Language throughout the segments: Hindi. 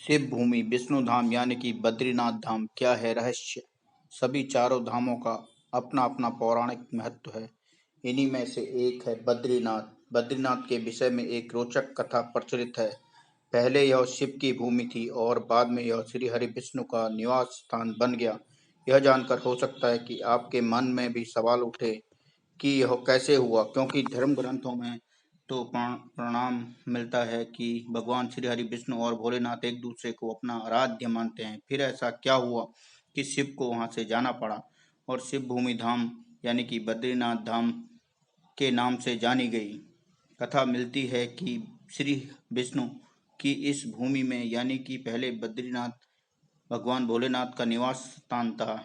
शिव भूमि विष्णु धाम यानी कि बद्रीनाथ धाम क्या है रहस्य। सभी चारों धामों का अपना अपना पौराणिक महत्व है। इन्हीं में से एक है बद्रीनाथ। बद्रीनाथ के विषय में एक रोचक कथा प्रचलित है। पहले यह शिव की भूमि थी और बाद में यह श्री हरि विष्णु का निवास स्थान बन गया। यह जानकर हो सकता है कि आपके मन में भी सवाल उठे कि यह कैसे हुआ, क्योंकि धर्म ग्रंथों में तो प्रणाम मिलता है कि भगवान श्री हरि विष्णु और भोलेनाथ एक दूसरे को अपना आराध्य मानते हैं। फिर ऐसा क्या हुआ कि शिव को वहां से जाना पड़ा और शिव भूमि धाम यानी कि बद्रीनाथ धाम के नाम से जानी गई। कथा मिलती है कि श्री विष्णु की इस भूमि में यानी कि पहले बद्रीनाथ भगवान भोलेनाथ का निवास स्थान था।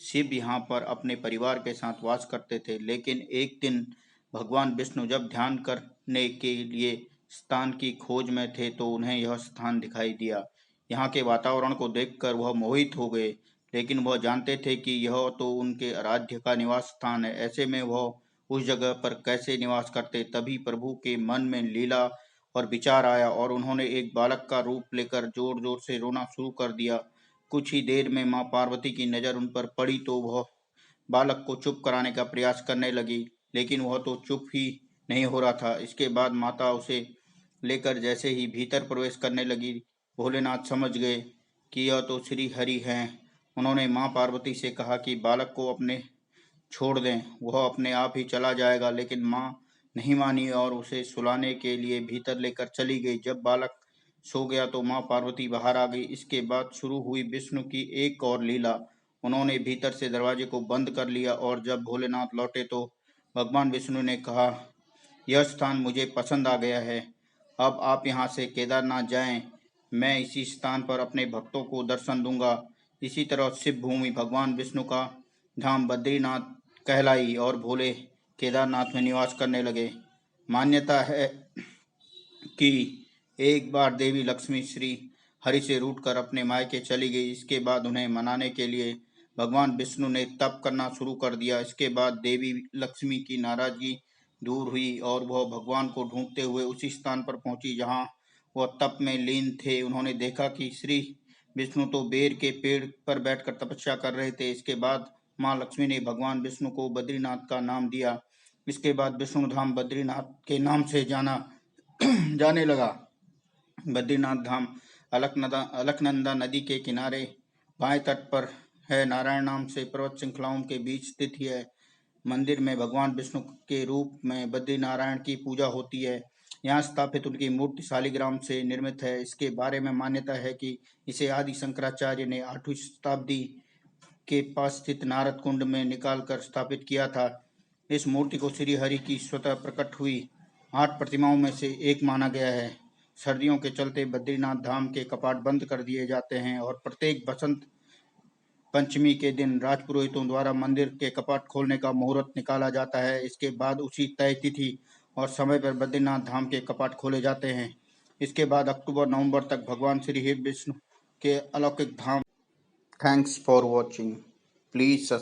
शिव यहाँ पर अपने परिवार के साथ वास करते थे, लेकिन एक दिन भगवान विष्णु जब ध्यान करने के लिए स्थान की खोज में थे तो उन्हें यह स्थान दिखाई दिया। यहाँ के वातावरण को देखकर वह मोहित हो गए, लेकिन वह जानते थे कि यह तो उनके आराध्य का निवास स्थान है। ऐसे में वह उस जगह पर कैसे निवास करते। तभी प्रभु के मन में लीला और विचार आया और उन्होंने एक बालक का रूप लेकर जोर जोर से रोना शुरू कर दिया। कुछ ही देर में माँ पार्वती की नजर उन पर पड़ी तो वह बालक को चुप कराने का प्रयास करने लगी, लेकिन वह तो चुप ही नहीं हो रहा था। इसके बाद माता उसे लेकर जैसे ही भीतर प्रवेश करने लगी, भोलेनाथ समझ गए कि यह तो श्री हरि हैं। उन्होंने माँ पार्वती से कहा कि बालक को अपने छोड़ दें, वह अपने आप ही चला जाएगा, लेकिन माँ नहीं मानी और उसे सुलाने के लिए भीतर लेकर चली गई। जब बालक सो गया तो माँ पार्वती बाहर आ गई। इसके बाद शुरू हुई विष्णु की एक और लीला। उन्होंने भीतर से दरवाजे को बंद कर लिया और जब भोलेनाथ लौटे तो भगवान विष्णु ने कहा, यह स्थान मुझे पसंद आ गया है, अब आप यहाँ से केदारनाथ जाएं। मैं इसी स्थान पर अपने भक्तों को दर्शन दूंगा। इसी तरह शिव भूमि भगवान विष्णु का धाम बद्रीनाथ कहलाई और भोले केदारनाथ में निवास करने लगे। मान्यता है कि एक बार देवी लक्ष्मी श्री हरि से रूठकर अपने मायके चली गई। इसके बाद उन्हें मनाने के लिए भगवान विष्णु ने तप करना शुरू कर दिया। इसके बाद देवी लक्ष्मी की नाराजगी दूर हुई और वह भगवान को ढूंढते हुए उसी स्थान पर पहुंची जहां वह तप में लीन थे। उन्होंने देखा कि श्री विष्णु तो बेर के पेड़ पर बैठकर तपस्या कर रहे थे। इसके बाद माँ लक्ष्मी ने भगवान विष्णु को बद्रीनाथ का नाम दिया। इसके बाद विष्णु धाम बद्रीनाथ के नाम से जाने लगा। बद्रीनाथ धाम अलकनंदा नदी के किनारे बाएं तट पर है। नारायण नाम से पर्वत श्रृंखलाओं के बीच स्थित है। मंदिर में भगवान विष्णु के रूप में बद्री नारायण की पूजा होती है। यहाँ स्थापित उनकी मूर्ति शालिग्राम से निर्मित है। इसके बारे में मान्यता है कि इसे आदि शंकराचार्य ने 8वीं शताब्दी के पास स्थित नारद कुंड में निकालकर स्थापित किया था। इस मूर्ति को श्री हरि की स्वतः प्रकट हुई 8 प्रतिमाओं में से एक माना गया है। सर्दियों के चलते बद्रीनाथ धाम के कपाट बंद कर दिए जाते हैं और प्रत्येक बसंत पंचमी के दिन राजपुरोहितों द्वारा मंदिर के कपाट खोलने का मुहूर्त निकाला जाता है। इसके बाद उसी तय तिथि और समय पर बद्रीनाथ धाम के कपाट खोले जाते हैं। इसके बाद अक्टूबर नवंबर तक भगवान श्री विष्णु के अलौकिक धाम। Thanks for watching. प्लीज